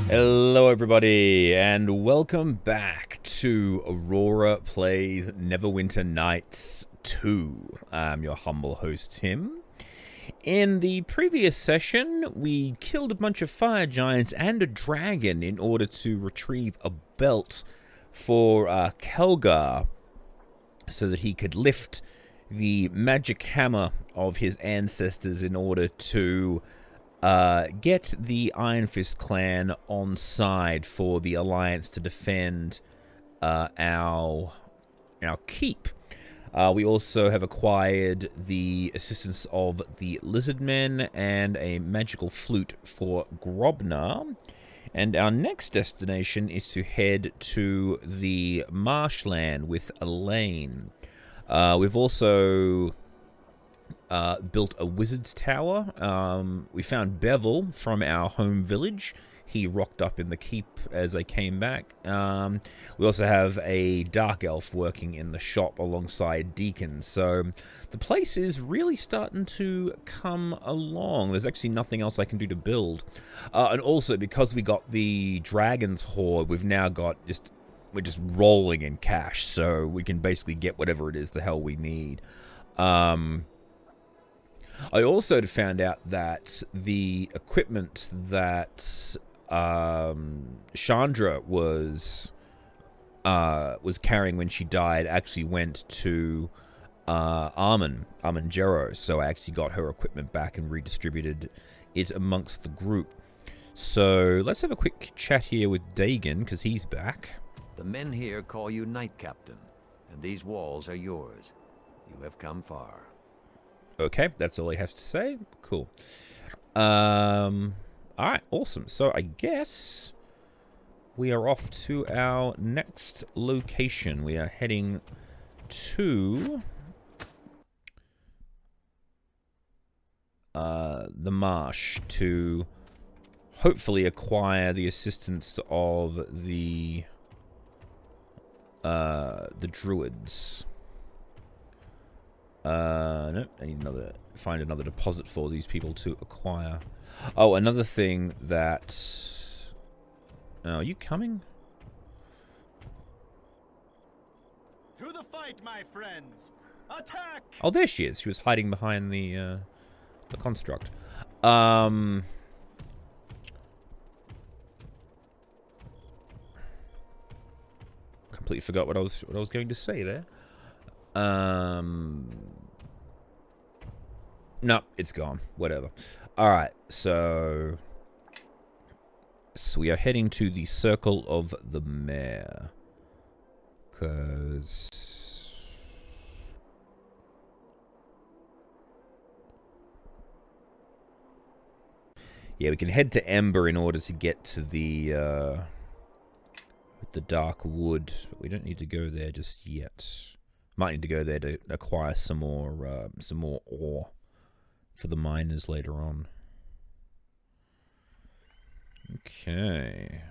Hello everybody, and welcome back to Aurora Plays Neverwinter Nights 2. I'm your humble host, Tim. In the previous session, we killed a bunch of fire giants and a dragon in order to retrieve a belt for Kelgar, so that he could lift the magic hammer of his ancestors in order to get the Iron Fist clan on side for the Alliance to defend our keep. We also have acquired the assistance of the Lizard Men and a magical flute for Grobnar. And our next destination is to head to the marshland with Elaine. We've also built a wizard's tower. We found Bevel from our home village. He rocked up in the keep as I came back. We also have a dark elf working in the shop alongside Deacon. So the place is really starting to come along. There's actually nothing else I can do to build. And also, because we got the dragon's horde, we've now got we're just rolling in cash. So we can basically get whatever it is the hell we need. I also found out that the equipment that Chandra was carrying when she died actually went to Armin Jero, so I actually got her equipment back and redistributed it amongst the group. So let's have a quick chat here with Dagon, because he's back. The men here call you Knight Captain, and these walls are yours. You have come far. Okay, that's all he has to say. Cool. Alright, awesome. So I guess we are off to our next location. We are heading to the marsh to hopefully acquire the assistance of the druids. No, I need find another deposit for these people to acquire. Oh, another thing that... Oh, are you coming? To the fight, my friends! Attack! Oh, there she is. She was hiding behind the construct. Completely forgot what I was going to say there. No, it's gone. Whatever. Alright, so we are heading to the Circle of the Mare. Because... yeah, we can head to Ember in order to get to the Dark Wood. But we don't need to go there just yet. Might need to go there to acquire some more ore for the miners later on. Okay.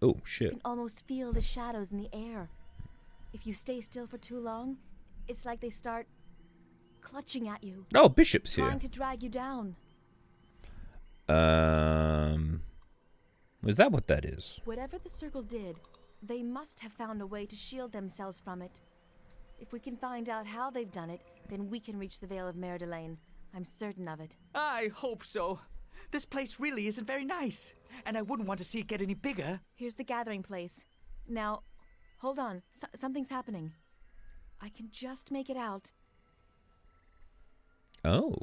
Oh, shit. You can almost feel the shadows in the air. If you stay still for too long, it's like they start clutching at you. Oh, Bishop's here. Trying to drag you down. Is that what that is? Whatever the circle did, they must have found a way to shield themselves from it. If we can find out how they've done it, then we can reach the Vale of Merdelaine. I'm certain of it. I hope so. This place really isn't very nice, and I wouldn't want to see it get any bigger. Here's the gathering place. Now, hold on. Something's happening. I can just make it out. Oh.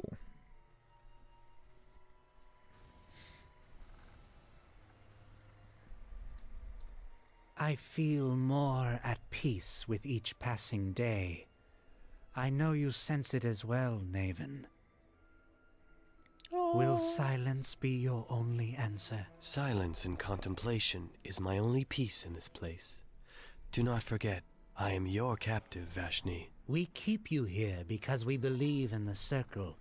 I feel more at peace with each passing day. I know you sense it as well, Naven. Will silence be your only answer? Silence and contemplation is my only peace in this place. Do not forget, I am your captive, Vashni. We keep you here because we believe in the Circle.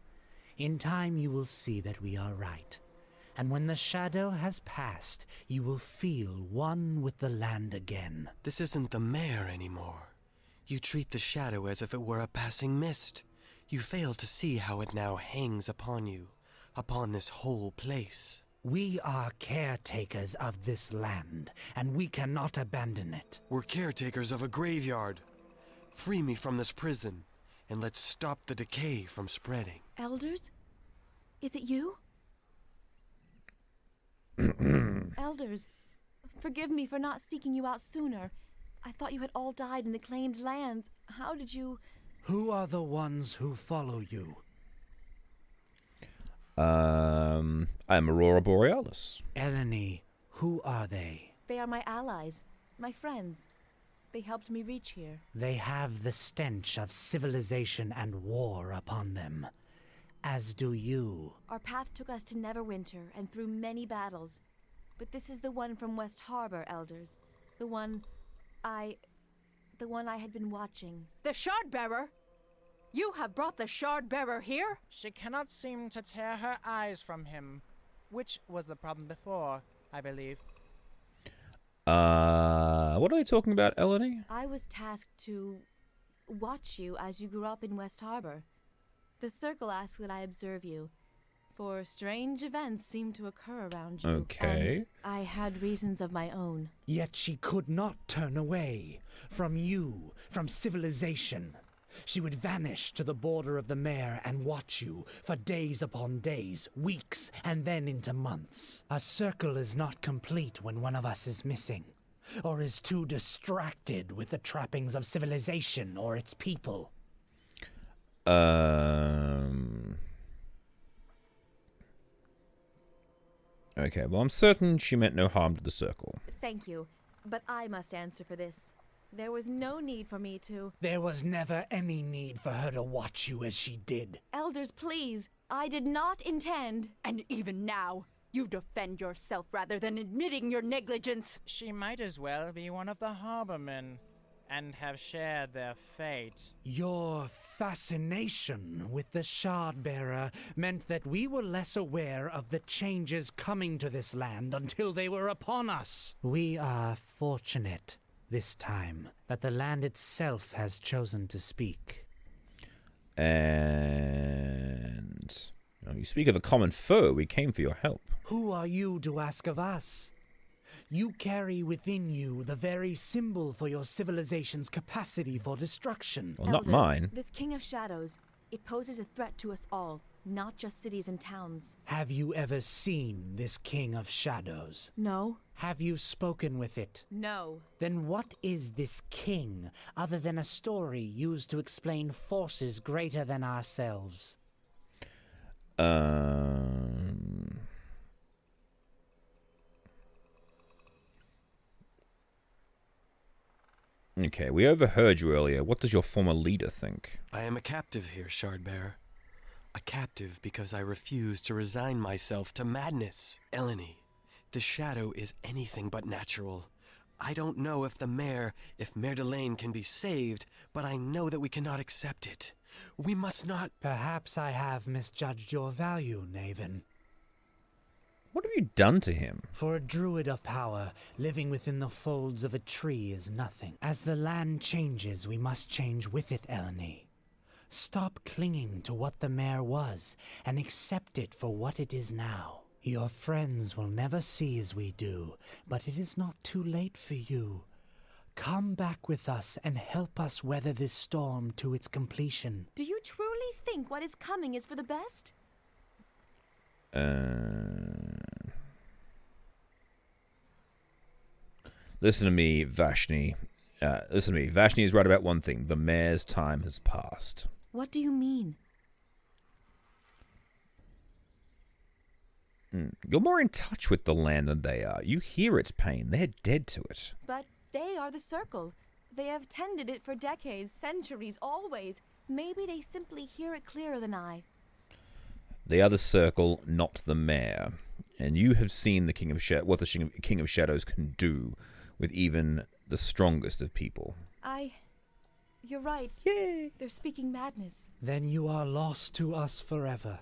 In time you will see that we are right. And when the shadow has passed, you will feel one with the land again. This isn't the mayor anymore. You treat the shadow as if it were a passing mist. You fail to see how it now hangs upon you, upon this whole place. We are caretakers of this land, and we cannot abandon it. We're caretakers of a graveyard. Free me from this prison, and let's stop the decay from spreading. Elders? Is it you? Elders, forgive me for not seeking you out sooner. I thought you had all died in the claimed lands. How did you... Who are the ones who follow you? I'm Aurora Borealis. Eleni, who are they? They are my allies, my friends. They helped me reach here. They have the stench of civilization and war upon them, as do you. Our path took us to Neverwinter and through many battles. But this is the one from West Harbor, Elders. The one I had been watching. The Shardbearer? You have brought the Shardbearer here? She cannot seem to tear her eyes from him, which was the problem before, I believe. What are they talking about, Eleni? I was tasked to watch you as you grew up in West Harbor. The Circle asks that I observe you, for strange events seem to occur around you. Okay. And I had reasons of my own. Yet she could not turn away from you, from civilization. She would vanish to the border of the mare and watch you for days upon days, weeks, and then into months. A circle is not complete when one of us is missing, or is too distracted with the trappings of civilization or its people. Okay, well, I'm certain she meant no harm to the Circle. Thank you, but I must answer for this. There was no need for me to... There was never any need for her to watch you as she did. Elders, please. I did not intend... And even now, you defend yourself rather than admitting your negligence. She might as well be one of the harbormen, and have shared their fate. Your fascination with the Shardbearer meant that we were less aware of the changes coming to this land until they were upon us. We are fortunate this time that the land itself has chosen to speak. And you speak of a common foe. We came for your help. Who are you to ask of us? You carry within you the very symbol for your civilization's capacity for destruction. Well, not Elders, mine. This King of Shadows, it poses a threat to us all, not just cities and towns. Have you ever seen this King of Shadows? No. Have you spoken with it? No. Then what is this king, other than a story used to explain forces greater than ourselves? Okay, we overheard you earlier. What does your former leader think? I am a captive here, Shardbearer. A captive because I refuse to resign myself to madness. Eleni, the shadow is anything but natural. I don't know if Mare Delane can be saved, but I know that we cannot accept it. We must not... Perhaps I have misjudged your value, Naven. What have you done to him? For a druid of power, living within the folds of a tree is nothing. As the land changes, we must change with it, Eleni. Stop clinging to what the mare was, and accept it for what it is now. Your friends will never see as we do, but it is not too late for you. Come back with us and help us weather this storm to its completion. Do you truly think what is coming is for the best? Listen to me, Vashni. Vashni is right about one thing. The mayor's time has passed. What do you mean? You're more in touch with the land than they are. You hear its pain. They're dead to it. But they are the Circle. They have tended it for decades, centuries, always. Maybe they simply hear it clearer than I. They are the Circle, not the mayor. And you have seen the what the King of Shadows can do with even the strongest of people. You're right. Yay! They're speaking madness. Then you are lost to us forever.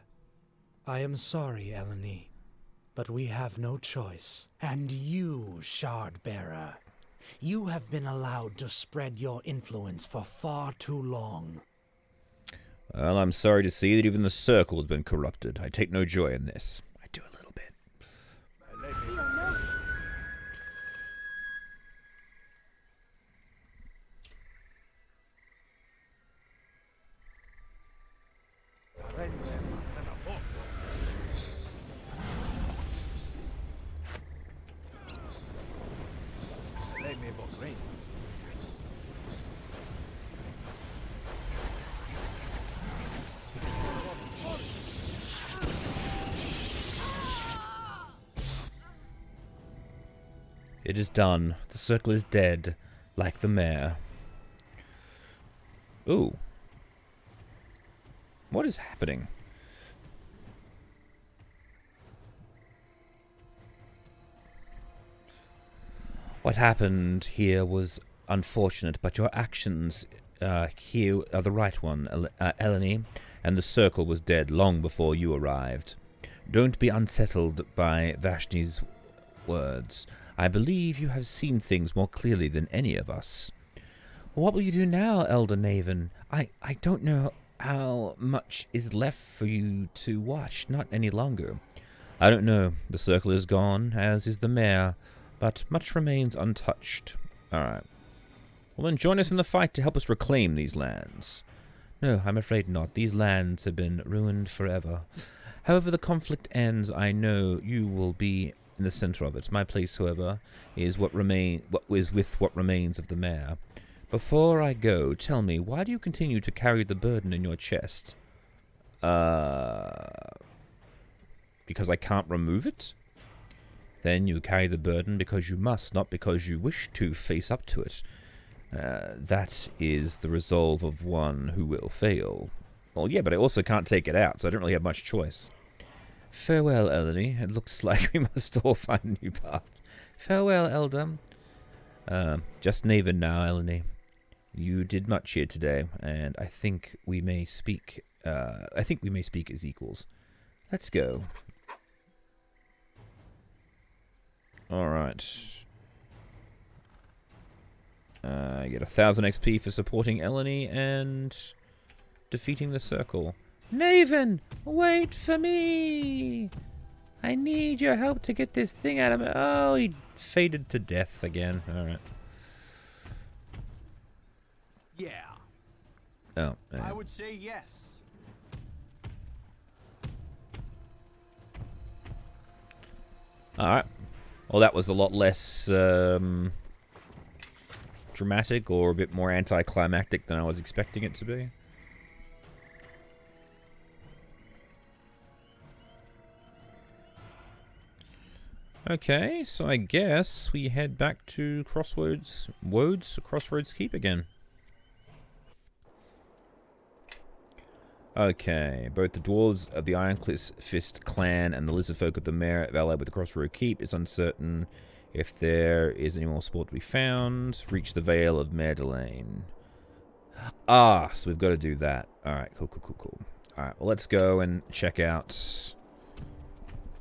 I am sorry, Eleni, but we have no choice. And you, Shardbearer, You have been allowed to spread your influence for far too long. Well, I'm sorry to see that even the circle has been corrupted. I take no joy in this. I do a little bit. It is done. The circle is dead, like the mayor. Ooh. What is happening? What happened here was unfortunate, but your actions here are the right one, Eleni, and the circle was dead long before you arrived. Don't be unsettled by Vashti's words. I believe you have seen things more clearly than any of us. What will you do now, Elder Naven? I don't know how much is left for you to watch, not any longer. I don't know. The circle is gone, as is the mayor, but much remains untouched. Alright. Well then join us in the fight to help us reclaim these lands. No, I'm afraid not. These lands have been ruined forever. However the conflict ends, I know you will be in the center of it. My place, however, is what with what remains of the mayor. Before I go, tell me, why do you continue to carry the burden in your chest? Because I can't remove it? Then you carry the burden because you must, not because you wish to face up to it. That is the resolve of one who will fail. Well, yeah, but I also can't take it out, so I don't really have much choice. Farewell, Eleni. It looks like we must all find a new path. Farewell, Elder. Just Naven now, Eleni. You did much here today, and I think we may speak. As equals. Let's go. All right. I get 1,000 XP for supporting Eleni and defeating the circle. Naven, wait for me! I need your help to get this thing out of me. Oh, he faded to death again. Alright. Yeah. Oh, I would say yes. Alright. Well, that was a lot less dramatic or a bit more anticlimactic than I was expecting it to be. Okay, so I guess we head back to Crossroads Keep again. Okay, both the dwarves of the Ironcliffe Fist clan and the lizardfolk of the Mare Valley with the Crossroad Keep. It's uncertain if there is any more sport to be found. Reach the Vale of Mer Delane. Ah, so we've got to do that. Alright, cool. Alright, well let's go and check out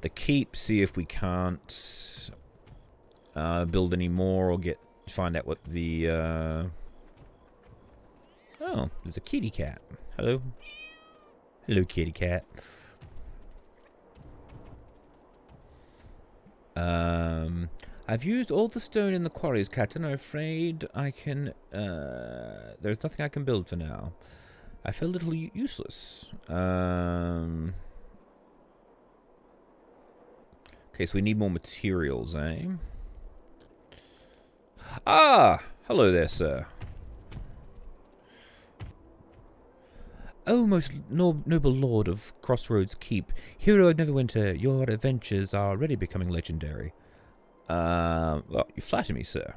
the keep, see if we can't build any more or find out what the oh, there's a kitty cat. Hello. Hello, kitty cat. I've used all the stone in the quarries, Captain. I'm afraid I can there's nothing I can build for now. I feel a little useless. Okay, so we need more materials, eh? Ah! Hello there, sir. Oh, most noble lord of Crossroads Keep, hero of Neverwinter, your adventures are already becoming legendary. Well, you flatter me, sir.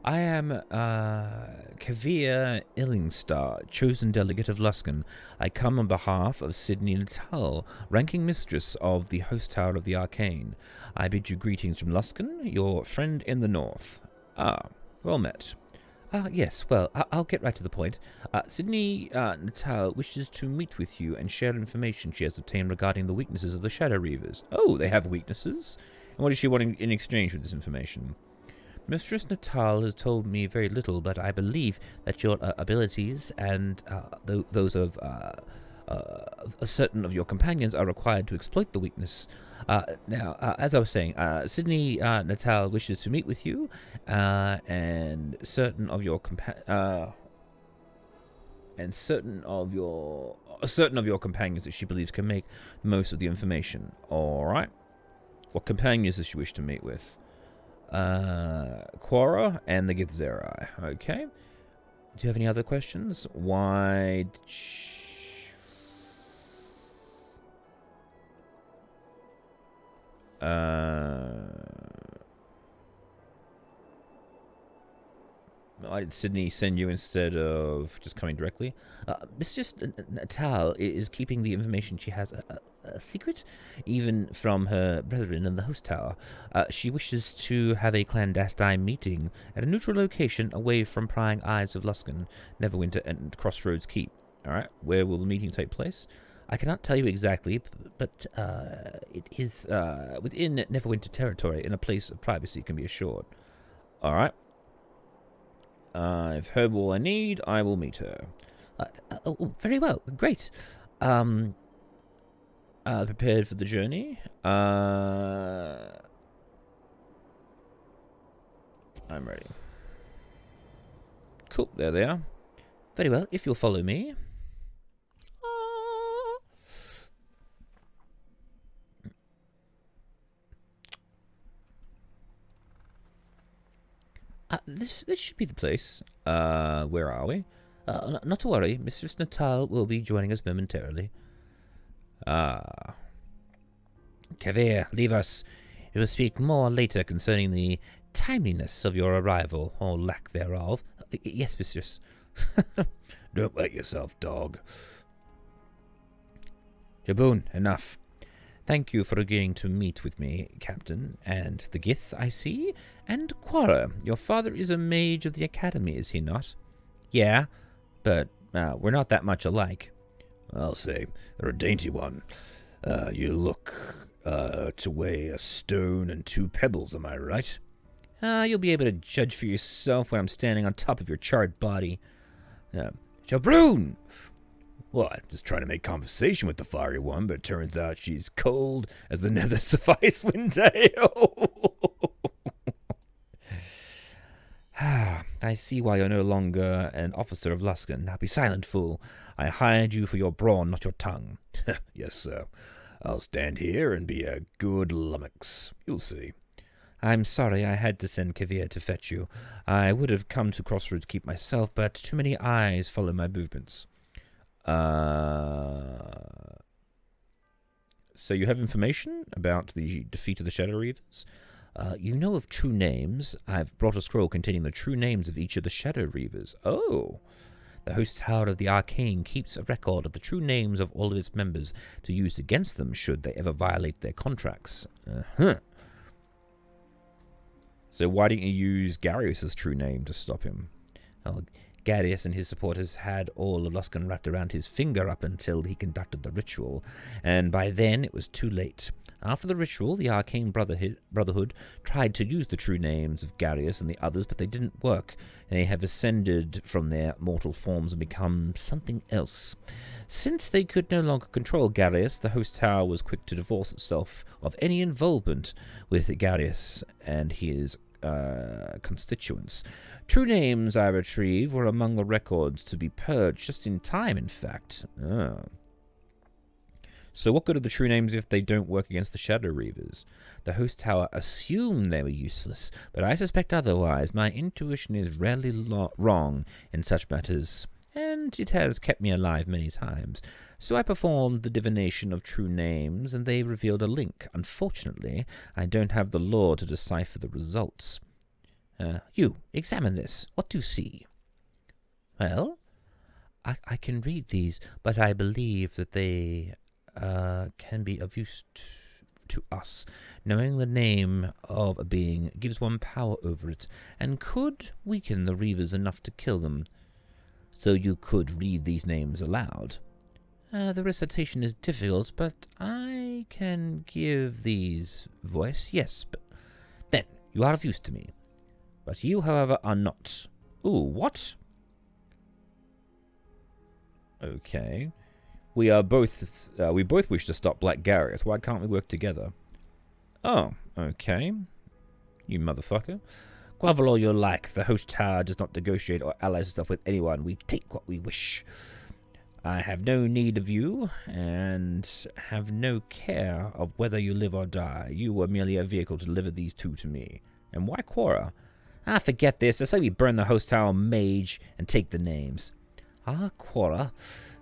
I am, Kavir Illingstar, chosen delegate of Luskan. I come on behalf of Sydney Natal, ranking mistress of the host tower of the Arcane. I bid you greetings from Luskan, your friend in the north. Ah, well met. Yes, well, I'll get right to the point. Sydney Natal wishes to meet with you and share information she has obtained regarding the weaknesses of the Shadow Reavers. Oh, they have weaknesses? And what does she want in exchange for this information? Mistress Natal has told me very little, but I believe that your abilities and those of certain of your companions are required to exploit the weakness. Now, as I was saying, Sydney Natal wishes to meet with you, and certain of your companions that she believes can make most of the information. All right. What companions does she wish to meet with? Quora and the Githzerai. Okay. Do you have any other questions? Why did why did Sydney send you instead of just coming directly? Mistress Natal is keeping the information she has a secret, even from her brethren in the host tower. She wishes to have a clandestine meeting at a neutral location away from prying eyes of Luskan, Neverwinter, and Crossroads Keep. Alright, where will the meeting take place? I cannot tell you exactly, but it is within Neverwinter territory, in a place of privacy, can be assured. Alright. I've heard all I need. I will meet her. Very well. Great. Prepared for the journey. I'm ready. Cool. There they are. Very well. If you'll follow me. This should be the place. Where are we? Not to worry, Mistress Natal will be joining us momentarily. Kavir, leave us. We will speak more later concerning the timeliness of your arrival, or lack thereof. Yes, mistress. Don't wet yourself, dog. Jaboon, enough. Thank you for agreeing to meet with me, Captain, and the Gith, I see. And Quora, your father is a mage of the Academy, is he not? Yeah, but we're not that much alike. I'll say, you're a dainty one. You look to weigh a stone and 2 pebbles, am I right? You'll be able to judge for yourself when I'm standing on top of your charred body. Jabroon! What? Just trying to make conversation with the fiery one, but it turns out she's cold as the nether suffice windale. I see why you're no longer an officer of Luskan. Now be silent, fool. I hired you for your brawn, not your tongue. Yes, sir. I'll stand here and be a good lummox. You'll see. I'm sorry I had to send Kavir to fetch you. I would have come to Crossroads Keep myself, but too many eyes follow my movements. So you have information about the defeat of the Shadow Reavers? You know of true names. I've brought a scroll containing the true names of each of the Shadow Reavers. Oh! The host tower of the Arcane keeps a record of the true names of all of its members to use against them should they ever violate their contracts. So why didn't you use Garius' true name to stop him? Oh, Garius and his supporters had all of Luskan wrapped around his finger up until he conducted the ritual, and by then it was too late. After the ritual, the Arcane Brotherhood tried to use the true names of Garius and the others, but they didn't work. They have ascended from their mortal forms and become something else. Since they could no longer control Garius, the host tower was quick to divorce itself of any involvement with Garius and his constituents. True names I retrieved were among the records to be purged just in time, in fact. So what good are the true names if they don't work against the Shadow Reavers? The host tower assumed they were useless, but I suspect otherwise. My intuition is rarely wrong in such matters, and it has kept me alive many times. So I performed the divination of true names, and they revealed a link. Unfortunately, I don't have the lore to decipher the results. You, examine this. What do you see? Well, I can read these, but I believe that they can be of use to us. Knowing the name of a being gives one power over it, and could weaken the Reavers enough to kill them. So you could read these names aloud. The recitation is difficult, but I can give these voice, yes, but then you are of use to me. But you, however, are not. Ooh, what? Okay. We both wish to stop Black Garius. Why can't we work together? Oh, okay. You motherfucker. Grovel all you like. The host tower does not negotiate or allies itself with anyone. We take what we wish. I have no need of you, and have no care of whether you live or die. You were merely a vehicle to deliver these two to me. And why Quora? Forget this. I say we burn the host tower mage and take the names. Quora.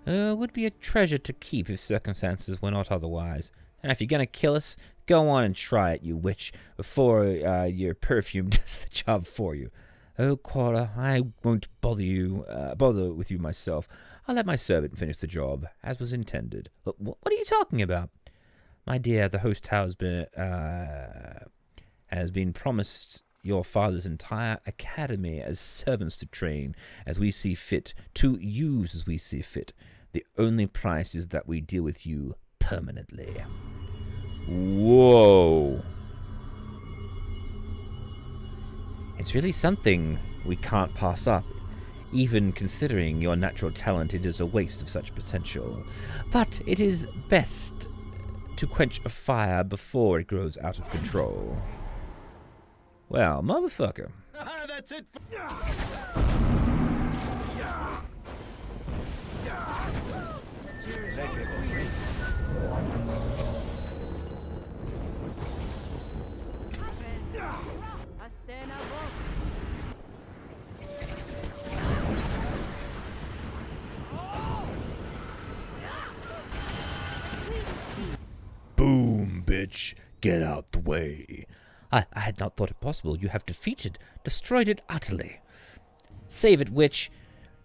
Would be a treasure to keep if circumstances were not otherwise. And if you're gonna kill us, go on and try it, you witch, before your perfume does the job for you. Oh, Quora, I won't bother with you myself. I'll let my servant finish the job, as was intended. What are you talking about? My dear, the host tower has been promised your father's entire academy as servants to train as we see fit, to use as we see fit. The only price is that we deal with you permanently. Whoa. It's really something we can't pass up. Even considering your natural talent, it is a waste of such potential. But it is best to quench a fire before it grows out of control. Well, motherfucker. That's it for... Boom, bitch. Get out the way. I had not thought it possible. You have destroyed it utterly. Save it, witch.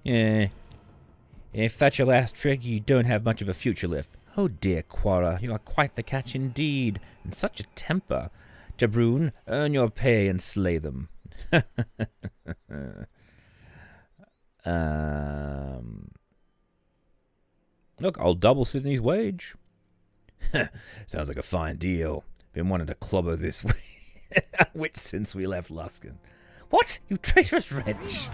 If that's your last trick, you don't have much of a future left. Oh dear, Quora, you are quite the catch indeed, and such a temper. Jabroon, earn your pay and slay them. Look, I'll double Sydney's wage. Sounds like a fine deal. Been wanting to clobber this witch since we left Luskan. What? You traitorous wretch!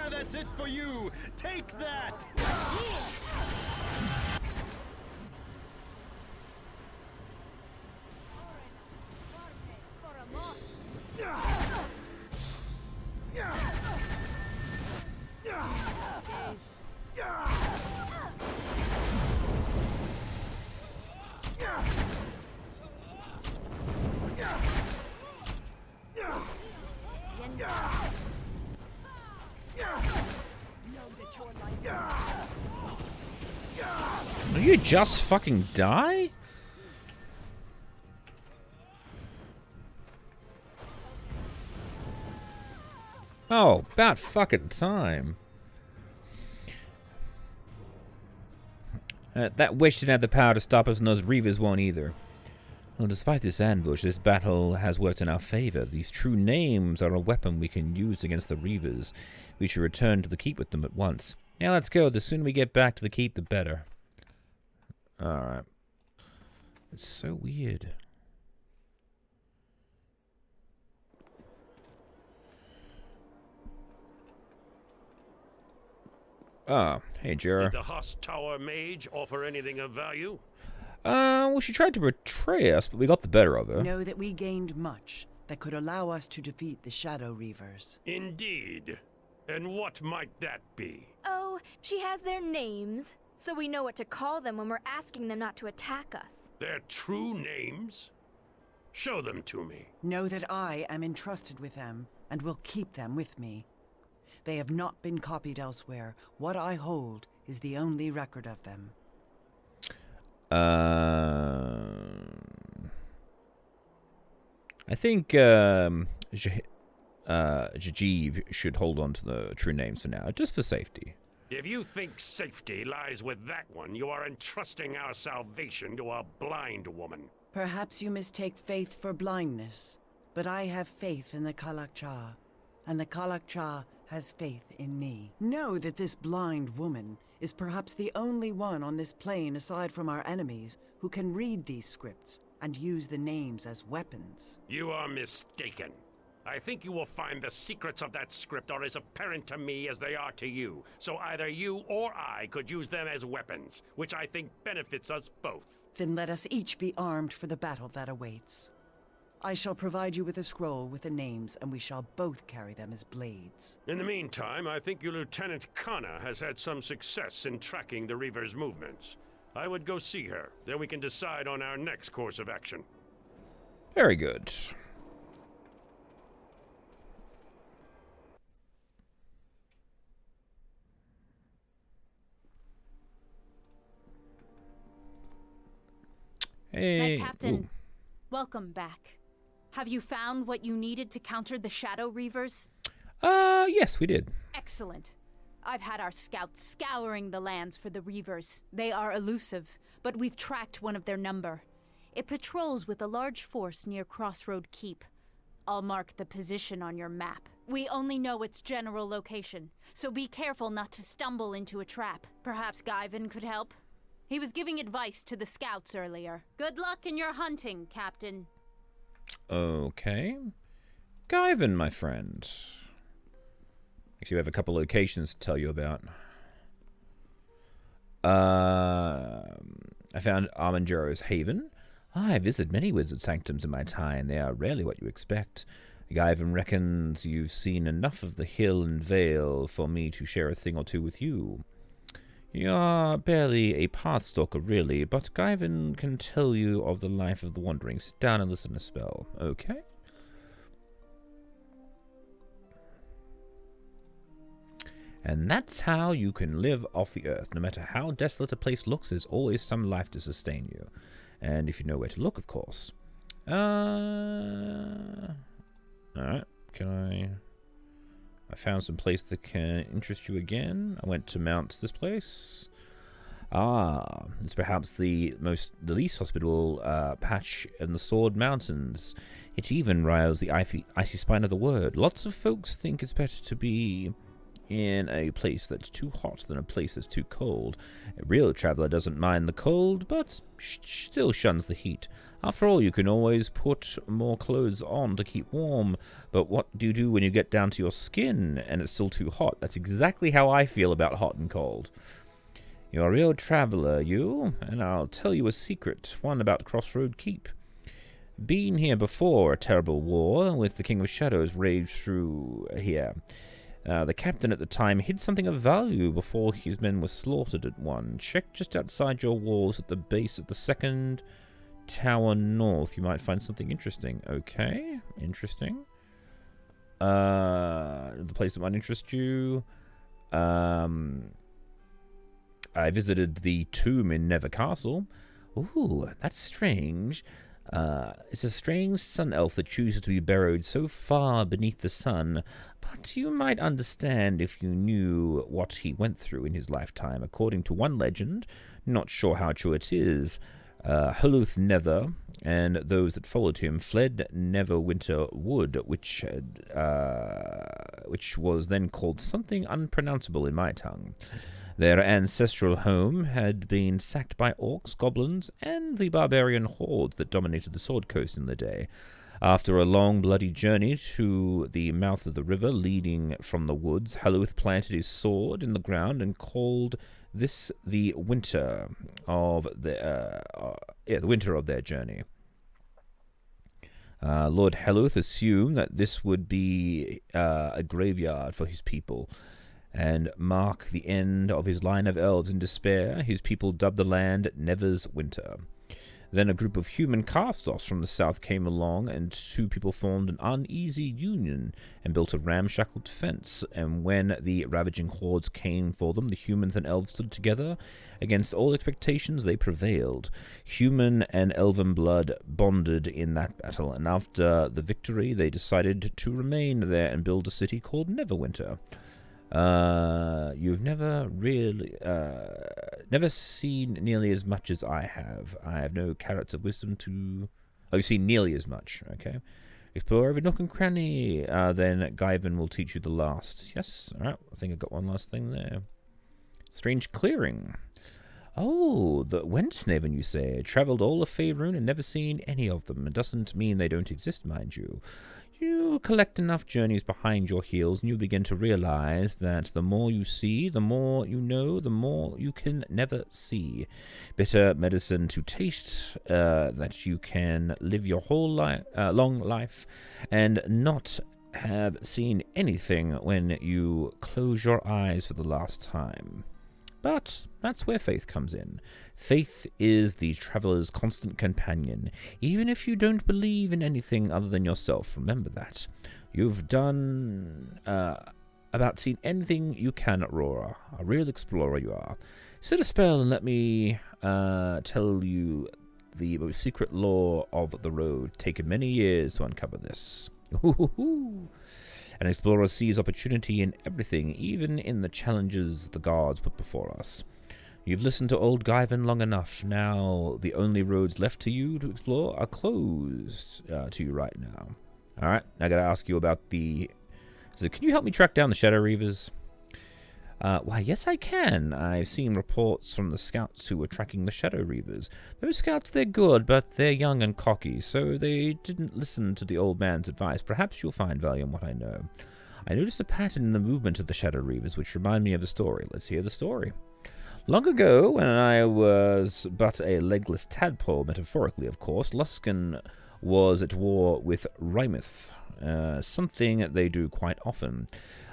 That's it for you! Take that! Will you just fucking die? Oh, about fucking time. That witch didn't have the power to stop us, and those Reavers won't either. Well, despite this ambush, this battle has worked in our favor. These true names are a weapon we can use against the Reavers. We should return to the keep with them at once. Yeah, let's go. The sooner we get back to the keep, the better. Alright. It's so weird. Ah, hey, Jera. Did the Host Tower mage offer anything of value? Well, she tried to betray us, but we got the better of her. Know that we gained much that could allow us to defeat the Shadow Reavers. Indeed. And what might that be? Oh, she has their names, so we know what to call them when we're asking them not to attack us. Their true names? Show them to me. Know that I am entrusted with them, and will keep them with me. They have not been copied elsewhere. What I hold is the only record of them. I think Jajiv should hold on to the true names for now, just for safety. If you think safety lies with that one, you are entrusting our salvation to a blind woman. Perhaps you mistake faith for blindness, but I have faith in the Kalakcha, and the Kalakcha has faith in me. Know that this blind woman is perhaps the only one on this plane aside from our enemies who can read these scripts and use the names as weapons. You are mistaken. I think you will find the secrets of that script are as apparent to me as they are to you, so either you or I could use them as weapons, which I think benefits us both. Then let us each be armed for the battle that awaits. I shall provide you with a scroll with the names, and we shall both carry them as blades. In the meantime, I think your Lieutenant Kana has had some success in tracking the Reaver's movements. I would go see her, then we can decide on our next course of action. Very good. Hey. Knight Captain, Ooh. welcome back. Have you found what you needed to counter the Shadow Reavers? Yes, we did. Excellent. I've had our scouts scouring the lands for the Reavers. They are elusive, but we've tracked one of their number. It patrols with a large force near Crossroad Keep. I'll mark the position on your map. We only know its general location, so be careful not to stumble into a trap. Perhaps Guyvin could help? He was giving advice to the scouts earlier. Good luck in your hunting, Captain. Okay. Guyvin, my friend. Actually, we have a couple locations to tell you about. I found Armangero's Haven. I visited many wizard sanctums in my time. They are rarely what you expect. Guyvin reckons you've seen enough of the hill and vale for me to share a thing or two with you. You're barely a pathstalker, really, but Guyvin can tell you of the life of the wandering. Sit down and listen a spell, okay? And that's how you can live off the earth. No matter how desolate a place looks, there's always some life to sustain you. And if you know where to look, of course. Alright, I found some place that can interest you again. I went to this place. It's perhaps the least hospitable patch in the Sword Mountains. It even riles the icy spine of the word. Lots of folks think it's better to be in a place that's too hot than a place that's too cold. A real traveler doesn't mind the cold, but still shuns the heat. After all, you can always put more clothes on to keep warm, but what do you do when you get down to your skin and it's still too hot? That's exactly how I feel about hot and cold. You're a real traveler, you, and I'll tell you a secret, one about Crossroad Keep. Been here before, a terrible war with the King of Shadows raged through here. The captain at the time hid something of value before his men were slaughtered at one. Check just outside your walls at the base of the second tower north. You might find something interesting. Okay, interesting. The place that might interest you. I visited the tomb in Never Castle. Ooh, that's strange. It's a strange sun elf that chooses to be buried so far beneath the sun, but you might understand if you knew what he went through in his lifetime. According to one legend, not sure how true it is, Huluth Nether and those that followed him fled Neverwinter Wood, which was then called something unpronounceable in my tongue. Their ancestral home had been sacked by orcs, goblins, and the barbarian hordes that dominated the Sword Coast in the day. After a long, bloody journey to the mouth of the river leading from the woods, Huluth planted his sword in the ground and called this the winter of the winter of their journey. Lord Huluth assumed that this would be a graveyard for his people, and mark the end of his line of elves in despair. His people dubbed the land Never's Winter. Then a group of human cast-offs from the south came along, and two people formed an uneasy union and built a ramshackle defense. And when the ravaging hordes came for them, the humans and elves stood together. Against all expectations, they prevailed. Human and elven blood bonded in that battle, and after the victory, they decided to remain there and build a city called Neverwinter. You've never really, never seen nearly as much as I have. I have no carrots of wisdom to... Oh, you've seen nearly as much, okay. Explore every nook and cranny, then Guyven will teach you the last. Yes, alright, I think I got one last thing there. Strange clearing. Oh, the Wendsnaven, you say. Travelled all of Faerun and never seen any of them. It doesn't mean they don't exist, mind you. You collect enough journeys behind your heels, and you begin to realize that the more you see, the more you know, the more you can never see. Bitter medicine to taste, that you can live your whole long life and not have seen anything when you close your eyes for the last time. But that's where faith comes in. Faith is the traveler's constant companion. Even if you don't believe in anything other than yourself, remember that. You've done about seen anything you can, Aurora. A real explorer you are. Sit a spell and let me tell you the most secret lore of the road. Taken many years to uncover this. An explorer sees opportunity in everything, even in the challenges the gods put before us. You've listened to old Guyven long enough. Now the only roads left to you to explore are closed to you right now. Alright, I gotta ask you about the... So can you help me track down the Shadow Reavers? Why, yes I can. I've seen reports from the scouts who were tracking the Shadow Reavers. Those scouts, they're good, but they're young and cocky, so they didn't listen to the old man's advice. Perhaps you'll find value in what I know. I noticed a pattern in the movement of the Shadow Reavers, which remind me of a story. Let's hear the story. Long ago, when I was but a legless tadpole, metaphorically of course, Luskan was at war with Rymeth, something they do quite often.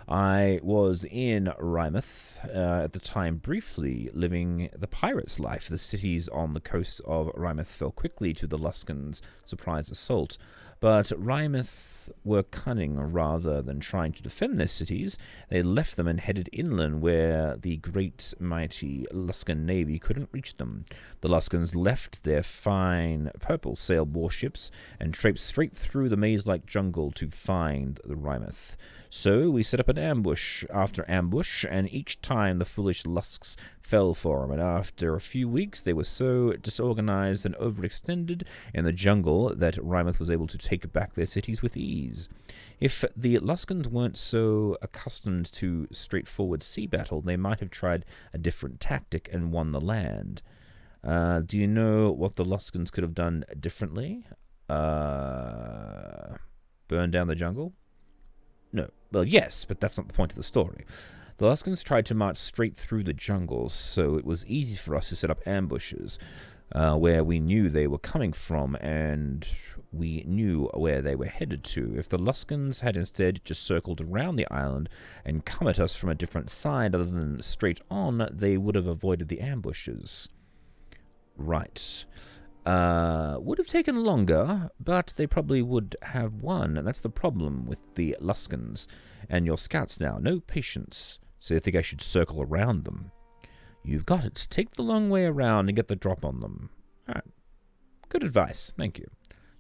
I was in Rymeth at the time, briefly living the pirate's life. The cities on the coast of Rymeth fell quickly to the Luskans' surprise assault, but Rymeth were cunning rather than trying to defend their cities. They left them and headed inland where the great mighty Luskan navy couldn't reach them. The Luskans left their fine purple sail warships and traipsed straight through the maze-like jungle to find the Rymeth. So we set up an ambush after ambush, and each time the foolish Lusks fell for them, and after a few weeks they were so disorganized and overextended in the jungle that Rymeth was able to take back their cities with ease. If the Luskans weren't so accustomed to straightforward sea battle, they might have tried a different tactic and won the land. Do you know what the Luskans could have done differently? Burn down the jungle? No. Well, yes, but that's not the point of the story. The Luskans tried to march straight through the jungles, so it was easy for us to set up ambushes where we knew they were coming from, and we knew where they were headed to. If the Luskans had instead just circled around the island and come at us from a different side other than straight on, they would have avoided the ambushes. Right. Would have taken longer, but they probably would have won, and that's the problem with the Luskans and your scouts now. No patience, so you think I should circle around them. You've got it. Take the long way around and get the drop on them. Alright. Good advice. Thank you.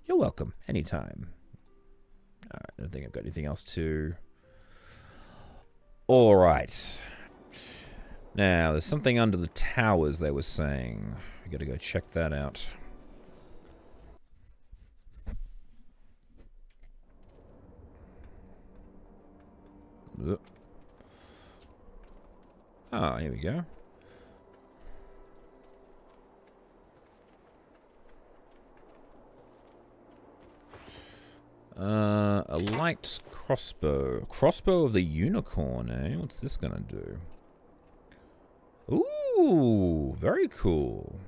You're welcome. Anytime. Alright, I don't think I've got anything else to... Alright. Now, there's something under the towers they were saying. We gotta go check that out. Ah, here we go. A light crossbow. Crossbow of the unicorn, eh? What's this gonna do? Ooh, very cool.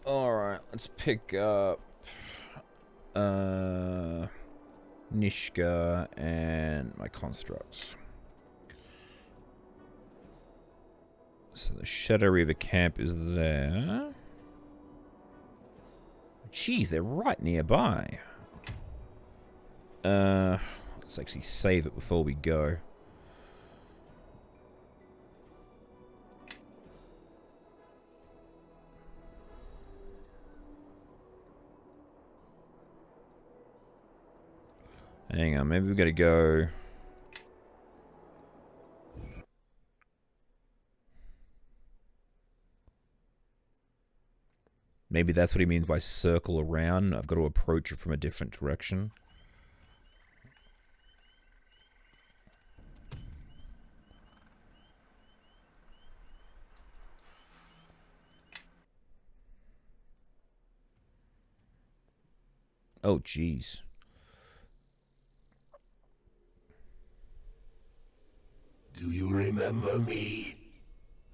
Alright, let's pick up Nishka and my constructs. So the Shadow Reaver camp is there. Jeez, they're right nearby. Let's actually save it before we go. Hang on, maybe we gotta go. Maybe that's what he means by circle around. I've got to approach it from a different direction. Oh, jeez. Do you remember me?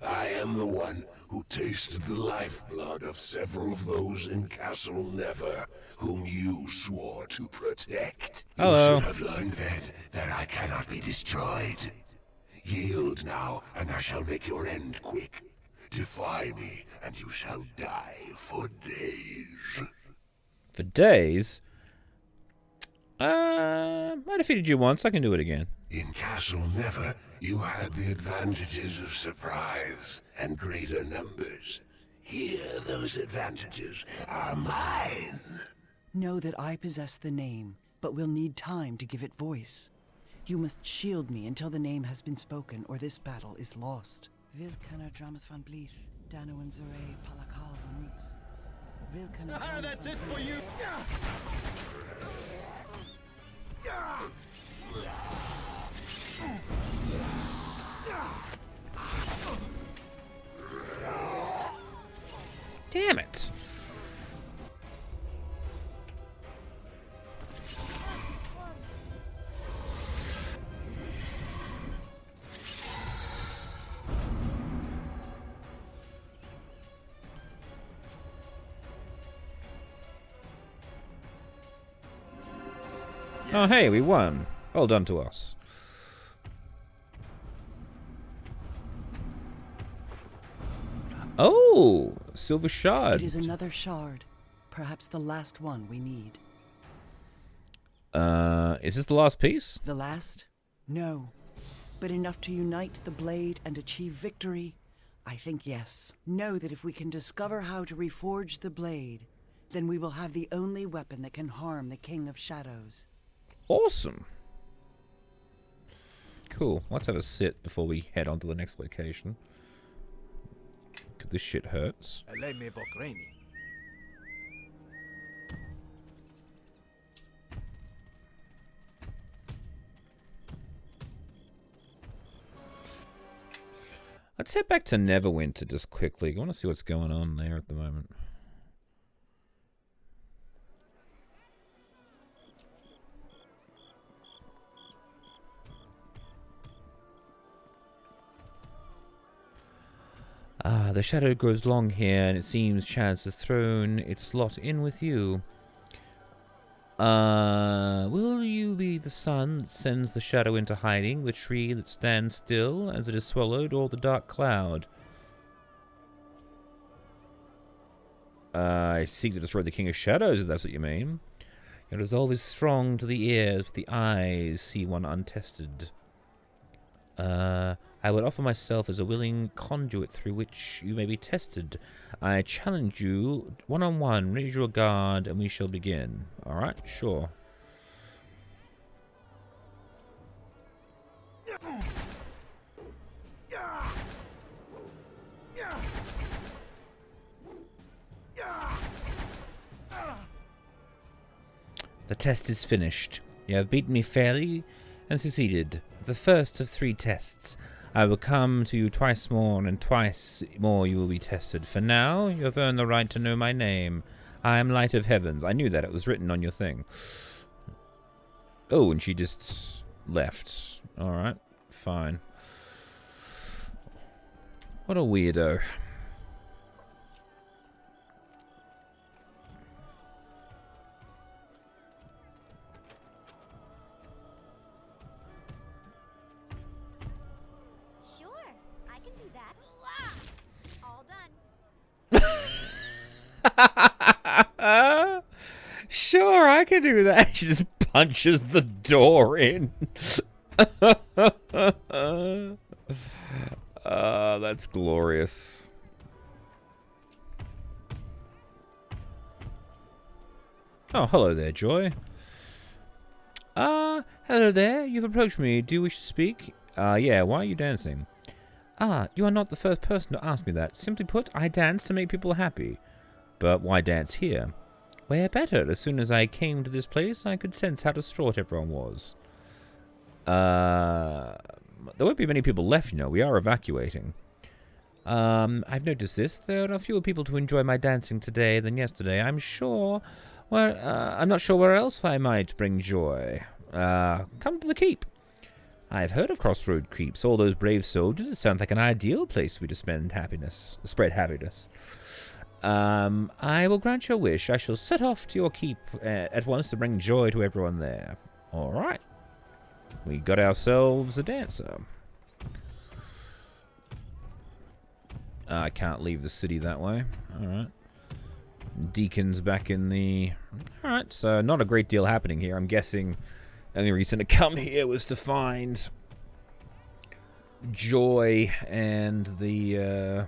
I am the one who tasted the lifeblood of several of those in Castle Never, whom you swore to protect. Hello. You should have learned then that I cannot be destroyed. Yield now, and I shall make your end quick. Defy me, and you shall die for days. For days? I defeated you once. I can do it again. In Castle Never, you had the advantages of surprise and greater numbers. Here, those advantages are mine. Know that I possess the name, but will need time to give it voice. You must shield me until the name has been spoken, or this battle is lost. Vilkana Dramath van Bleef, Dano and Zore, Palakal van Roots. Vilkana That's it for you! Damn it. Oh, hey, we won. Well done to us. Oh, silver shard. It is another shard. Perhaps the last one we need. Is this the last piece? The last? No. But enough to unite the blade and achieve victory? I think yes. Know that if we can discover how to reforge the blade, then we will have the only weapon that can harm the King of Shadows. Awesome. Cool. Let's have a sit before we head on to the next location. Because this shit hurts. Let's head back to Neverwinter just quickly. I want to see what's going on there at the moment. The shadow grows long here, and it seems chance has thrown its lot in with you. Will you be the sun that sends the shadow into hiding, the tree that stands still as it is swallowed, or the dark cloud? I seek to destroy the King of Shadows, if that's what you mean. Your resolve is strong to the ears, but the eyes see one untested. I would offer myself as a willing conduit through which you may be tested. I challenge you one-on-one. Raise your guard, and we shall begin. Alright, sure. The test is finished. You have beaten me fairly and succeeded. The first of 3 tests. I will come to you twice more, and twice more you will be tested. For now, you have earned the right to know my name. I am Light of Heavens. I knew that. It was written on your thing. Oh, and she just left. Alright, fine. What a weirdo. Sure, I can do that. She just punches the door in. That's glorious. Oh, hello there, Joy. Hello there. You've approached me. Do you wish to speak? Yeah, why are you dancing? You are not the first person to ask me that. Simply put, I dance to make people happy. But why dance here? Where better? As soon as I came to this place, I could sense how distraught everyone was. There won't be many people left, you know. We are evacuating. I've noticed this. There are fewer people to enjoy my dancing today than yesterday. I'm not sure where else I might bring joy. Come to the keep. I've heard of Crossroad Keeps. All those brave soldiers. It sounds like an ideal place for me to spread happiness. I will grant your wish. I shall set off to your keep at once to bring joy to everyone there. All right. We got ourselves a dancer. I can't leave the city that way. All right. Deacon's back in the... Alright, so not a great deal happening here. I'm guessing the only reason to come here was to find Joy and the,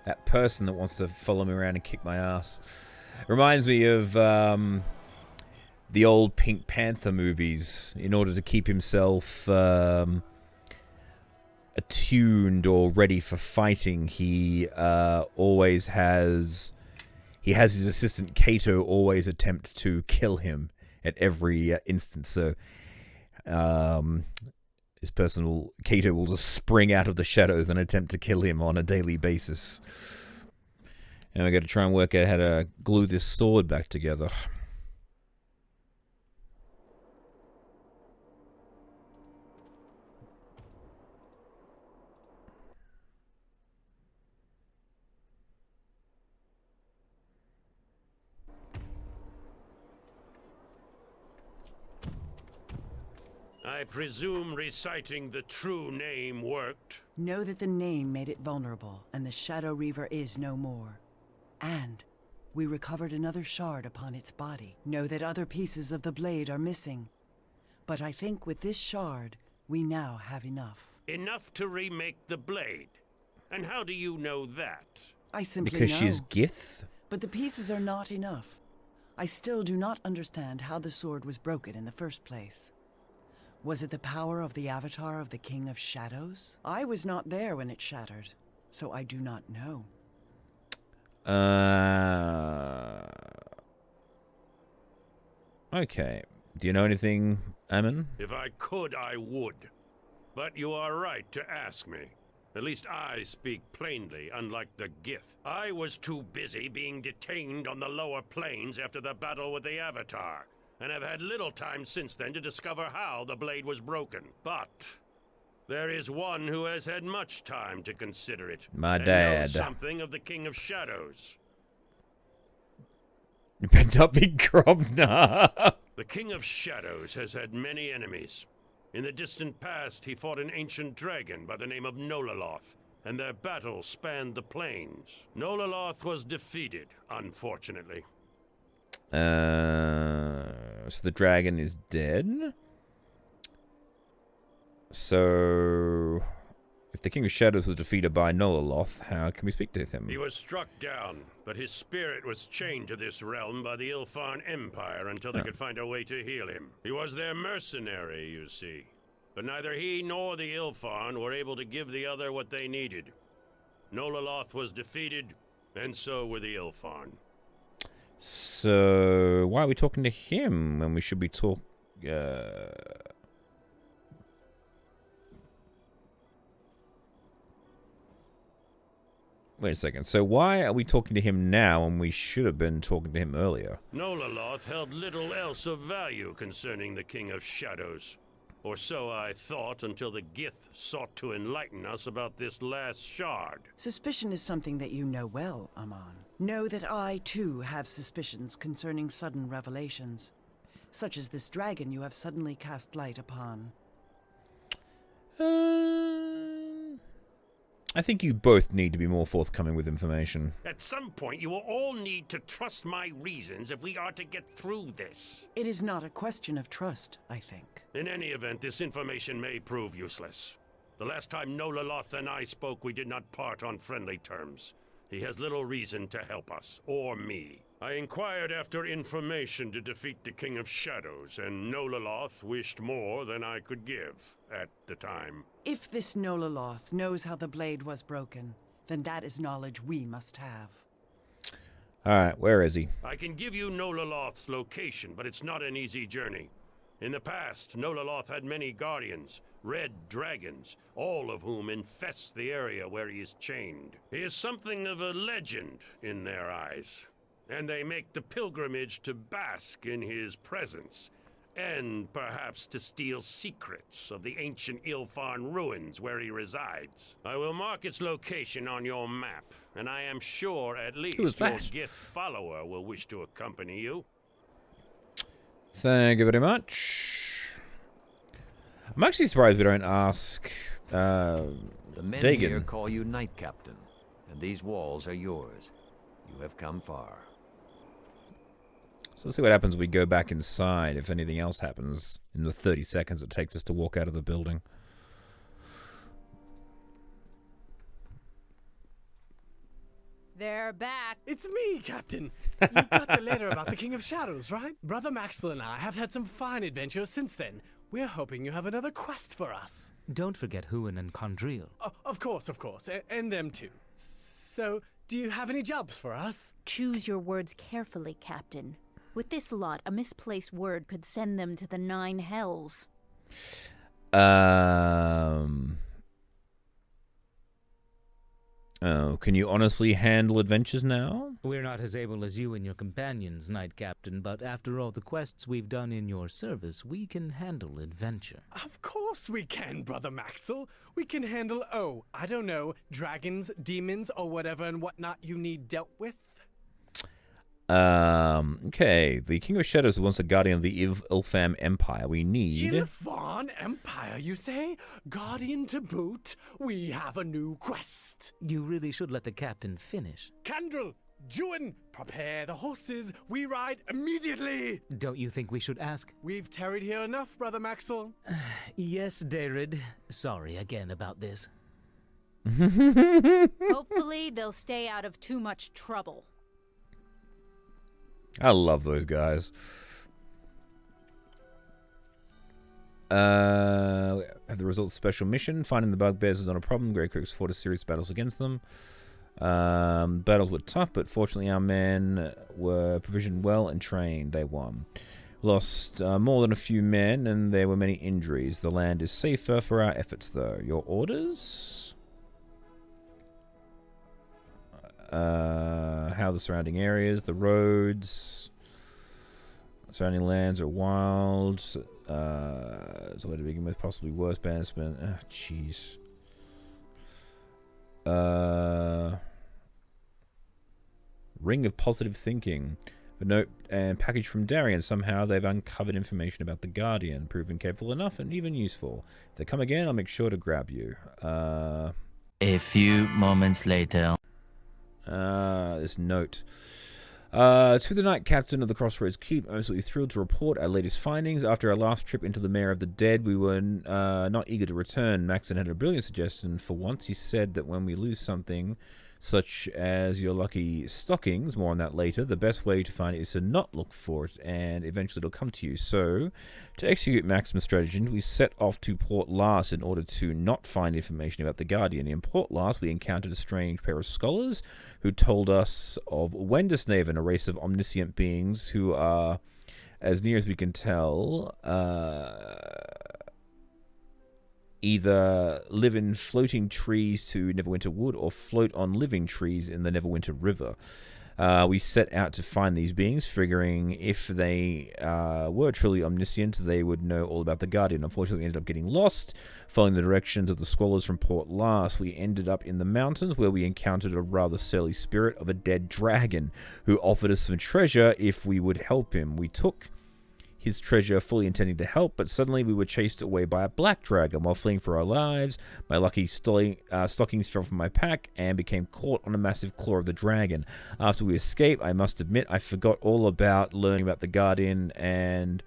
that person that wants to follow me around and kick my ass. Reminds me of, the old Pink Panther movies. In order to keep himself, attuned or ready for fighting, he always has his assistant Kato always attempt to kill him at every instance. So his personal Kato will just spring out of the shadows and attempt to kill him on a daily basis. And we got to try and work out how to glue this sword back together. I presume reciting the true name worked. Know that the name made it vulnerable, and the Shadow Reaver is no more. And we recovered another shard upon its body. Know that other pieces of the blade are missing. But I think with this shard, we now have enough. Enough to remake the blade. And how do you know that? I simply because know. She's Gith? But the pieces are not enough. I still do not understand how the sword was broken in the first place. Was it the power of the avatar of the King of Shadows? I was not there when it shattered, so I do not know. Okay. Do you know anything, Ammon? If I could, I would. But you are right to ask me. At least I speak plainly, unlike the Gith. I was too busy being detained on the lower planes after the battle with the Avatar, and have had little time since then to discover how the blade was broken. But there is one who has had much time to consider it. My and dad. knows something of the King of Shadows. You better not be Grobnar. The King of Shadows has had many enemies. In the distant past, he fought an ancient dragon by the name of Nololoth, and their battle spanned the plains. Nololoth was defeated, unfortunately. So the dragon is dead. So, if the King of Shadows was defeated by Nololoth, how can we speak to him? He was struck down, but his spirit was chained to this realm by the Ilfarn Empire until they could find a way to heal him. He was their mercenary, you see. But neither he nor the Ilfarn were able to give the other what they needed. Nololoth was defeated, and so were the Ilfarn. So, why are we talking to him when we should be talking... Wait a second. So why are we talking to him now when we should have been talking to him earlier? Nololoth held little else of value concerning the King of Shadows. Or so I thought until the Gith sought to enlighten us about this last shard. Suspicion is something that you know well, Amon. Know that I, too, have suspicions concerning sudden revelations, such as this dragon you have suddenly cast light upon. I think you both need to be more forthcoming with information. At some point, you will all need to trust my reasons if we are to get through this. It is not a question of trust, I think. In any event, this information may prove useless. The last time Nololoth and I spoke, we did not part on friendly terms. He has little reason to help us, or me. I inquired after information to defeat the King of Shadows, and Nololoth wished more than I could give at the time. If this Nololoth knows how the blade was broken, then that is knowledge we must have. Alright, where is he? I can give you Nololoth's location, but it's not an easy journey. In the past, Nololoth had many guardians, red dragons, all of whom infest the area where he is chained. He is something of a legend in their eyes, and they make the pilgrimage to bask in his presence, and perhaps to steal secrets of the ancient Ilfarn ruins where he resides. I will mark its location on your map, and I am sure at least your Gith follower will wish to accompany you. Thank you very much. I'm actually surprised we don't ask The men Dagon. here call you Knight Captain, and these walls are yours. You have come far. So let's see what happens when we go back inside, if anything else happens in the 30 seconds it takes us to walk out of the building. They're back. It's me, Captain. You got the letter about the King of Shadows, right? Brother Maxwell and I have had some fine adventures since then. We're hoping you have another quest for us. Don't forget Huan and Condril. Of course, and them too. So, do you have any jobs for us? Choose your words carefully, Captain. With this lot, a misplaced word could send them to the 9 hells. Oh, can you honestly handle adventures now? We're not as able as you and your companions, Knight Captain, but after all the quests we've done in your service, we can handle adventure. Of course we can, Brother Maxwell. We can handle, I don't know, dragons, demons, or whatever and whatnot you need dealt with. Okay. The King of Shadows is once a guardian of the Ilfam Empire. We need... Ilfarn Empire, you say? Guardian to boot? We have a new quest. You really should let the captain finish. Candrel, Juan, prepare the horses. We ride immediately. Don't you think we should ask? We've tarried here enough, Brother Maxwell. Yes, Darid. Sorry again about this. Hopefully, they'll stay out of too much trouble. I love those guys. Have the results of special mission. Finding the bugbears was not a problem. Grey Crooks fought a series of battles against them. Battles were tough, but fortunately our men were provisioned well and trained. They won. Lost more than a few men, and there were many injuries. The land is safer for our efforts, though. Your orders? How the surrounding areas, the roads, surrounding lands are wild. So where to begin with, possibly worse banishment. Ah, jeez. Ring of positive thinking. A note and package from Darian. Somehow they've uncovered information about the Guardian, proven capable enough and even useful. If they come again, I'll make sure to grab you. A few moments later. This note. To the Knight Captain of the Crossroads Keep, I'm absolutely thrilled to report our latest findings. After our last trip into the Mare of the Dead, we were not eager to return. Maxon had a brilliant suggestion. For once, he said that when we lose something, such as your lucky stockings, more on that later, the best way to find it is to not look for it, and eventually it'll come to you. So, to execute Maxim's strategy, we set off to Port Last in order to not find information about the Guardian. In Port Last, we encountered a strange pair of scholars who told us of Wendersnaven, a race of omniscient beings who are, as near as we can tell, either live in floating trees to Neverwinter Wood or float on living trees in the Neverwinter River. We set out to find these beings, figuring if they were truly omniscient, they would know all about the Guardian. Unfortunately, we ended up getting lost. Following the directions of the scholars from Port Last, we ended up in the mountains where we encountered a rather surly spirit of a dead dragon who offered us some treasure if we would help him. We took his treasure, fully intending to help, but suddenly we were chased away by a black dragon. While fleeing for our lives, my lucky stockings fell from my pack and became caught on a massive claw of the dragon. After we escaped, I must admit I forgot all about learning about the Guardian and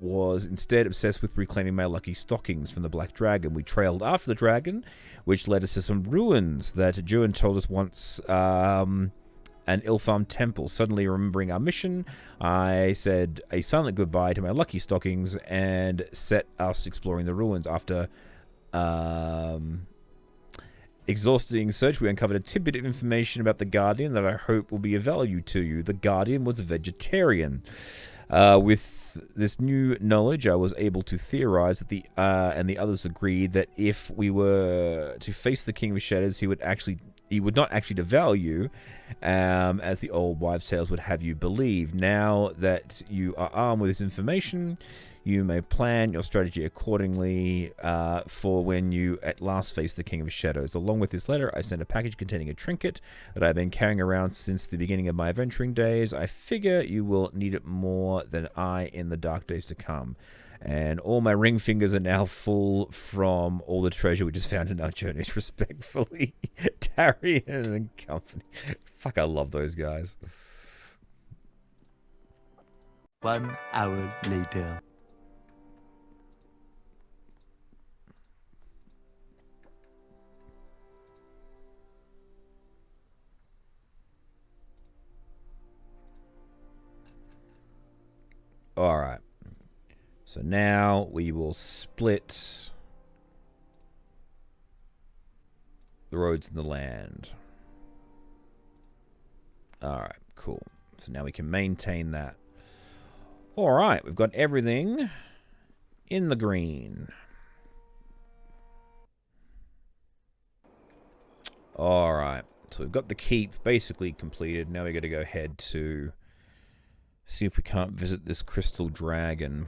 was instead obsessed with reclaiming my lucky stockings from the black dragon. We trailed after the dragon, which led us to some ruins that Juan told us once an ill-farmed temple. Suddenly remembering our mission, I said a silent goodbye to my lucky stockings and set us exploring the ruins. After exhausting search, we uncovered a tidbit of information about the Guardian that I hope will be of value to you. The Guardian was a vegetarian. With this new knowledge, I was able to theorize that and the others agreed that if we were to face the King of Shadows, he would not actually devour you, as the old wives' tales would have you believe. Now that you are armed with this information, you may plan your strategy accordingly for when you at last face the King of Shadows. Along with this letter, I sent a package containing a trinket that I've been carrying around since the beginning of my adventuring days. I figure you will need it more than I in the dark days to come. And all my ring fingers are now full from all the treasure we just found in our journeys. Respectfully, Darian and company. Fuck, I love those guys. 1 hour later. Alright. So now we will split the roads and the land. Alright, cool. So now we can maintain that. Alright, we've got everything in the green. Alright, so we've got the keep basically completed. Now we got to go ahead to see if we can't visit this crystal dragon.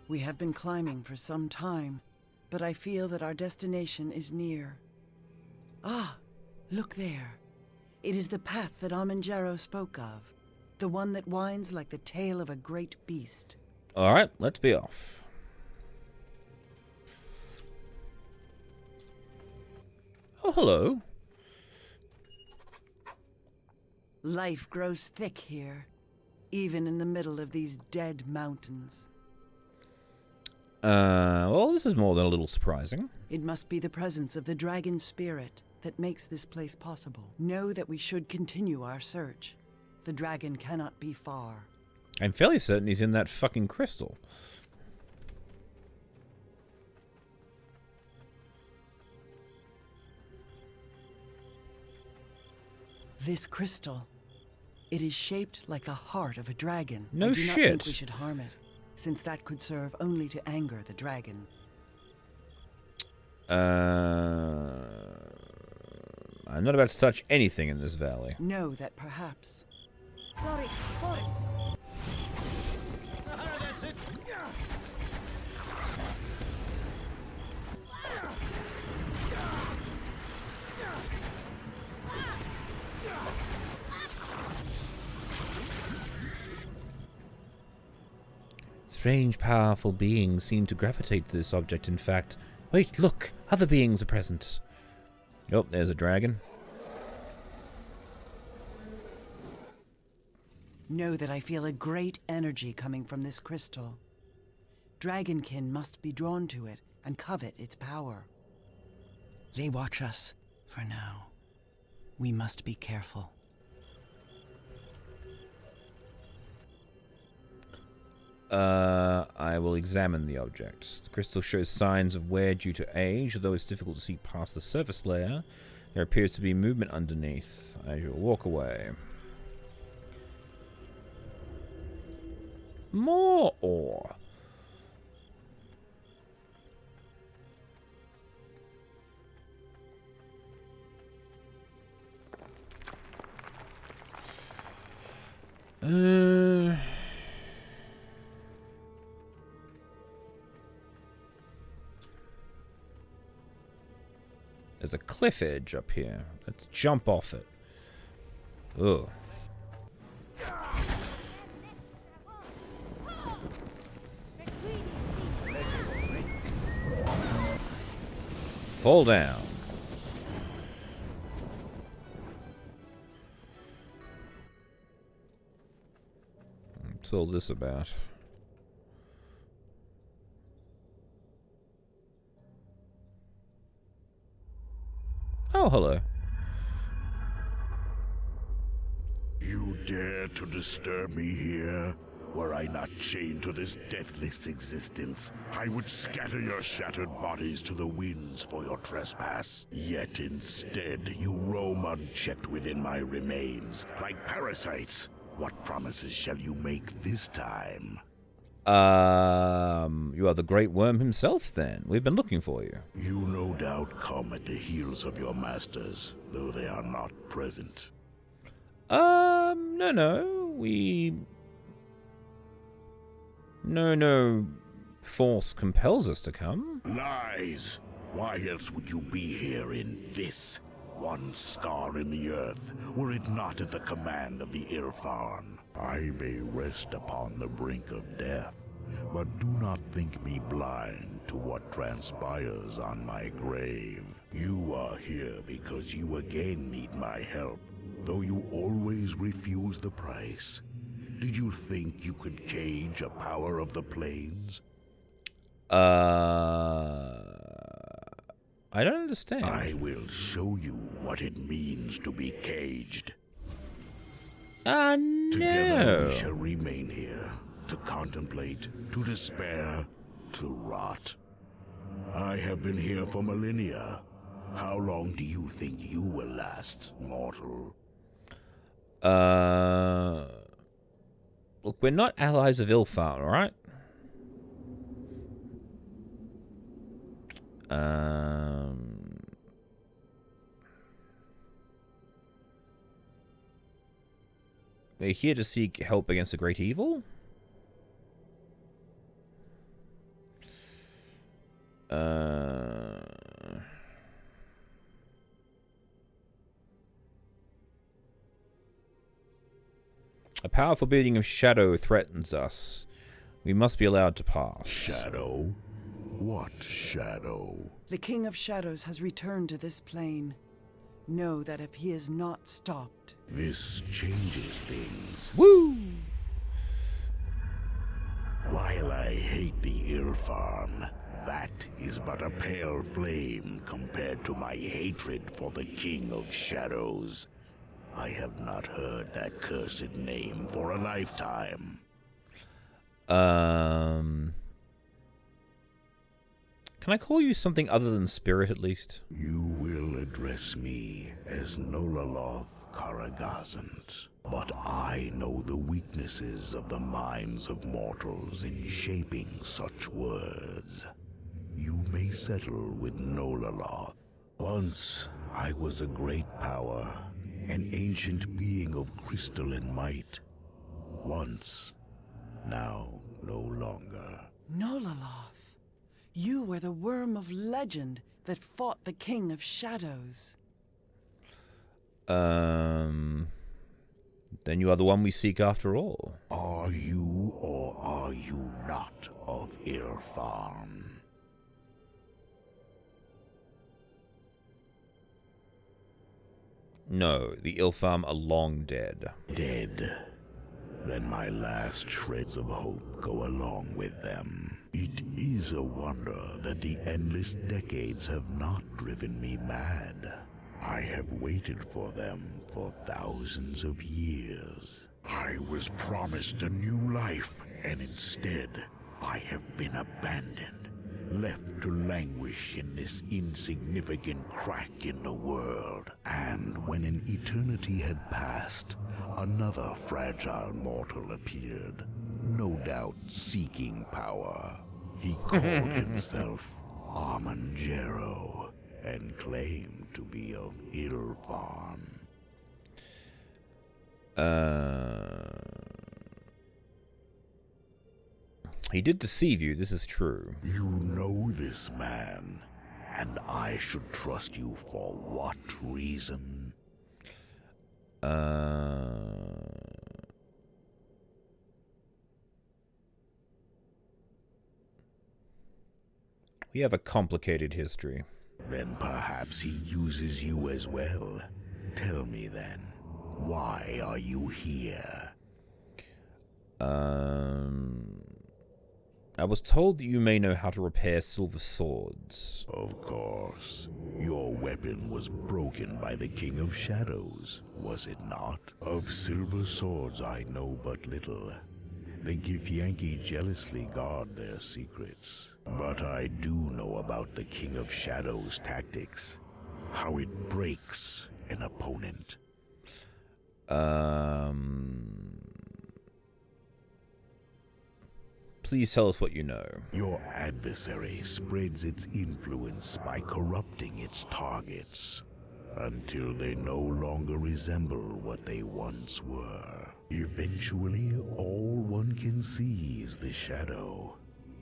We have been climbing for some time, but I feel that our destination is near. Ah, look there. It is the path that Amanjaro spoke of. The one that winds like the tail of a great beast. Alright, let's be off. Oh, hello. Life grows thick here, even in the middle of these dead mountains. Well, this is more than a little surprising. It must be the presence of the dragon spirit that makes this place possible. Know that we should continue our search. The dragon cannot be far. I'm fairly certain he's in that fucking crystal. This crystal, it is shaped like the heart of a dragon. No I do not shit. think we should harm it, since that could serve only to anger the dragon. I'm not about to touch anything in this valley. Know that perhaps. That's it. Strange, powerful beings seem to gravitate to this object. In fact, wait, look, other beings are present. Oh, there's a dragon. Know that I feel a great energy coming from this crystal. Dragonkin must be drawn to it and covet its power. They watch us for now. We must be careful. I will examine the object. The crystal shows signs of wear due to age, although it's difficult to see past the surface layer. There appears to be movement underneath. I shall walk away. More ore. There's a cliff edge up here. Let's jump off it. Ugh. Fall down. What's all this about? Oh, hello. You dare to disturb me here? Were I not chained to this deathless existence, I would scatter your shattered bodies to the winds for your trespass. Yet instead, you roam unchecked within my remains, like parasites. What promises shall you make this time? You are the Great Worm himself, then. We've been looking for you. You no doubt come at the heels of your masters, though they are not present. No. No force compels us to come. Lies! Why else would you be here in this, one scar in the earth, were it not at the command of the Ilfarn? I may rest upon the brink of death, but do not think me blind to what transpires on my grave. You are here because you again need my help, though you always refuse the price. Did you think you could cage a power of the plains? I don't understand. I will show you what it means to be caged. No. Together we shall remain here, to contemplate, to despair, to rot. I have been here for millennia. How long do you think you will last, mortal? Look, we're not allies of Ilfarn, alright? We're here to seek help against a great evil? A powerful being of shadow threatens us. We must be allowed to pass. Shadow? What shadow? The King of Shadows has returned to this plane. Know that if he is not stopped... This changes things. Woo! While I hate the Ilfarn, that is but a pale flame compared to my hatred for the King of Shadows. I have not heard that cursed name for a lifetime. Can I call you something other than Spirit, at least? You will address me as Nololoth Karagazant, but I know the weaknesses of the minds of mortals in shaping such words. You may settle with Nololoth. Once I was a great power, an ancient being of crystalline might. Once, now no longer. Nololoth, you were the worm of legend that fought the King of Shadows. Then you are the one we seek after all. Are you or are you not of Ilfarn? No, the Ilfarm are long dead. Dead. Then my last shreds of hope go along with them. It is a wonder that the endless decades have not driven me mad. I have waited for them for thousands of years. I was promised a new life, and instead, I have been abandoned, left to languish in this insignificant crack in the world. And when an eternity had passed, another fragile mortal appeared, no doubt seeking power. He called himself Armanjero and claimed to be of Ilfarn. He did deceive you, this is true. You know this man, And I should trust you for what reason? We have a complicated history. Then perhaps he uses you as well. Tell me then, why are you here? I was told that you may know how to repair silver swords. Of course. Your weapon was broken by the King of Shadows, was it not? Of silver swords I know but little. The Githyanki jealously guard their secrets. But I do know about the King of Shadows' tactics. How it breaks an opponent. Please tell us what you know. Your adversary spreads its influence by corrupting its targets until they no longer resemble what they once were. Eventually, all one can see is the shadow.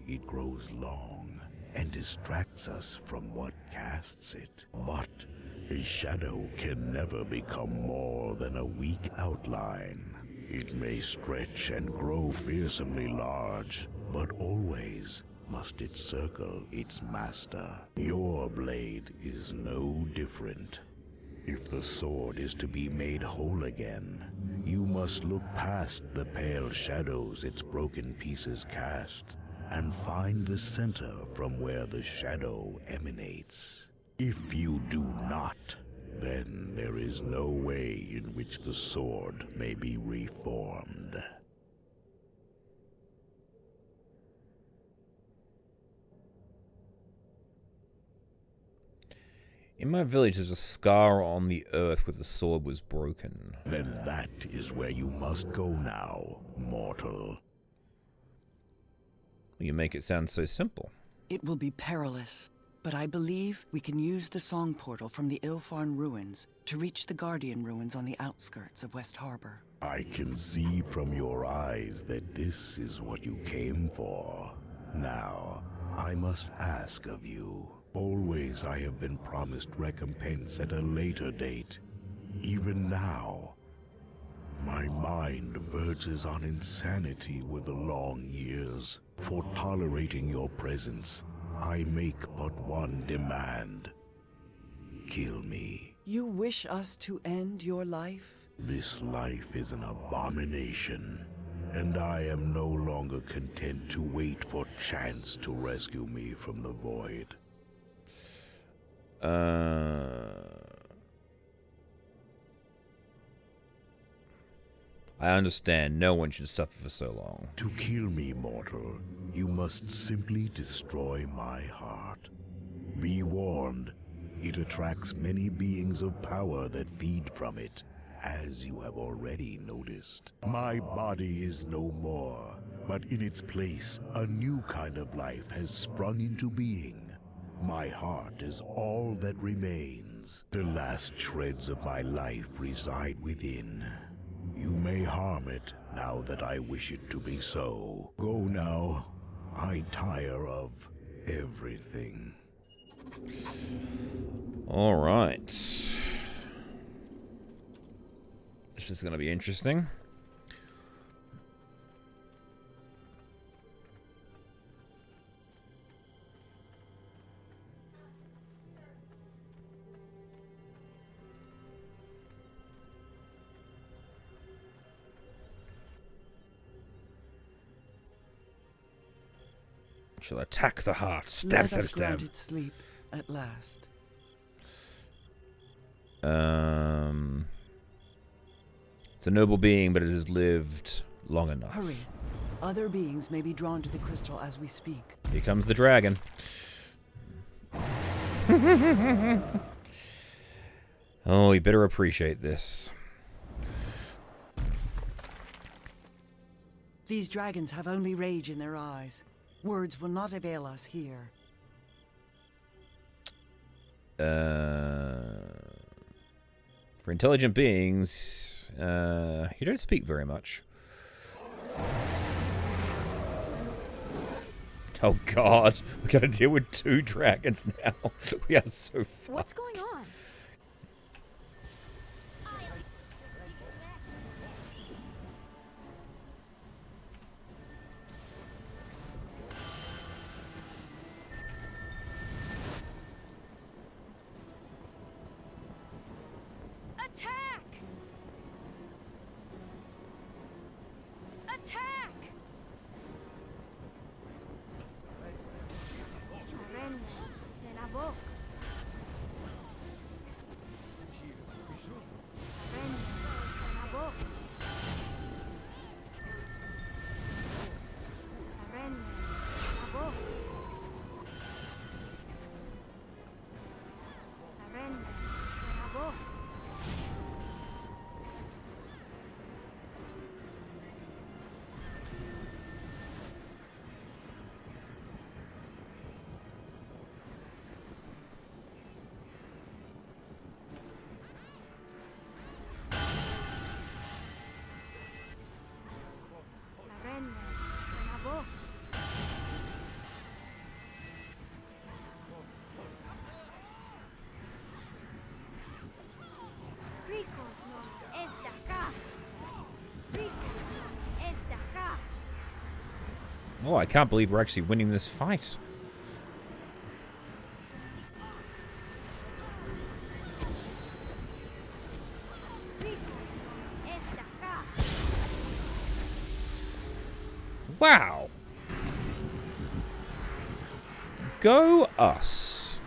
It grows long and distracts us from what casts it. But a shadow can never become more than a weak outline. It may stretch and grow fearsomely large, but always must it circle its master. Your blade is no different. If the sword is to be made whole again, you must look past the pale shadows its broken pieces cast, and find the center from where the shadow emanates. If you do not, then there is no way in which the sword may be reformed. In my village, there's a scar on the earth where the sword was broken. Then that is where you must go now, mortal. You make it sound so simple. It will be perilous, but I believe we can use the song portal from the Ilfarn ruins to reach the Guardian ruins on the outskirts of West Harbor. I can see from your eyes that this is what you came for. Now, I must ask of you. Always I have been promised recompense at a later date. Even now, my mind verges on insanity with the long years. For tolerating your presence, I make but one demand. Kill me. You wish us to end your life? This life is an abomination, and I am no longer content to wait for chance to rescue me from the void. I understand. No one should suffer for so long. To kill me, mortal, you must simply destroy my heart. Be warned, it attracts many beings of power that feed from it, as you have already noticed. My body is no more, but in its place, a new kind of life has sprung into being. My heart is all that remains. The last shreds of my life reside within. You may harm it now that I wish it to be so. Go now. I tire of everything. All right. This is going to be interesting. Shall attack the heart. Stab, Let stab, us grant stab. it sleep at last. It's a noble being, but it has lived long enough. Hurry. Other beings may be drawn to the crystal as we speak. Here comes the dragon. Oh, you better appreciate this. These dragons have only rage in their eyes. Words will not avail us here. For intelligent beings, you don't speak very much. Oh god, we gotta deal with 2 dragons now. We are so fucked. What's going on? Attack! Attack! Oh, I can't believe we're actually winning this fight. Wow. Go us.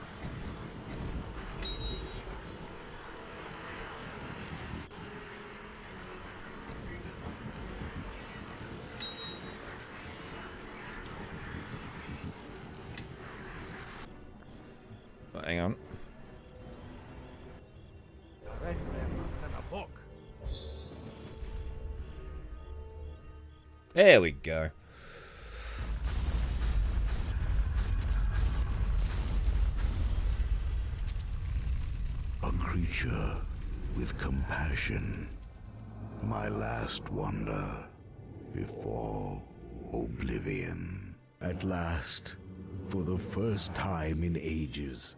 Oh, hang on. There we go. A creature with compassion. My last wonder before oblivion. At last, for the first time in ages,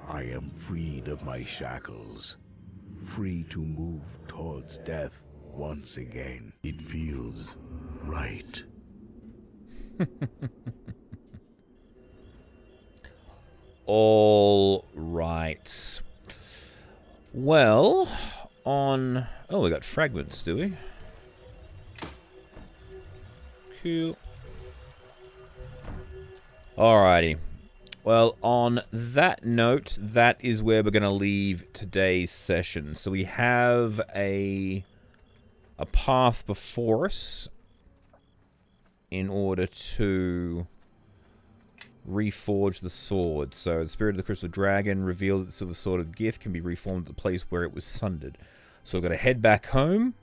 I am freed of my shackles. Free to move towards death once again. It feels right. All right. Well, on... Oh, we got fragments, do we? Cool. Alrighty. Well, on that note, that is where we're going to leave today's session. So we have a path before us in order to reforge the sword. So the spirit of the crystal dragon revealed that the silver sword of Gith can be reformed at the place where it was sundered. So we've got to head back home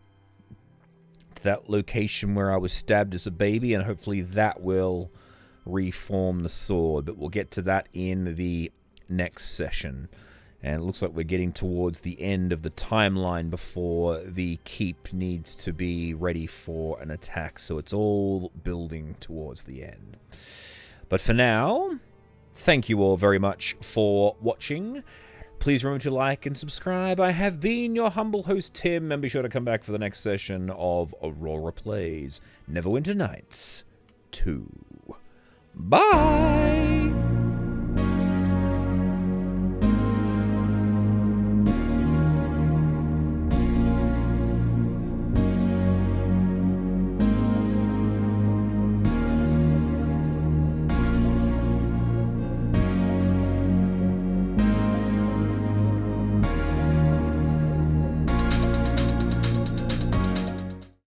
to that location where I was stabbed as a baby, and hopefully that will reform the sword. But we'll get to that in the next session. And it looks like we're getting towards the end of the timeline before the keep needs to be ready for an attack. So it's all building towards the end. But for now, thank you all very much for watching. Please remember to like and subscribe. I have been your humble host, Tim, and be sure to come back for the next session of Aurora Plays Neverwinter Nights 2. Bye!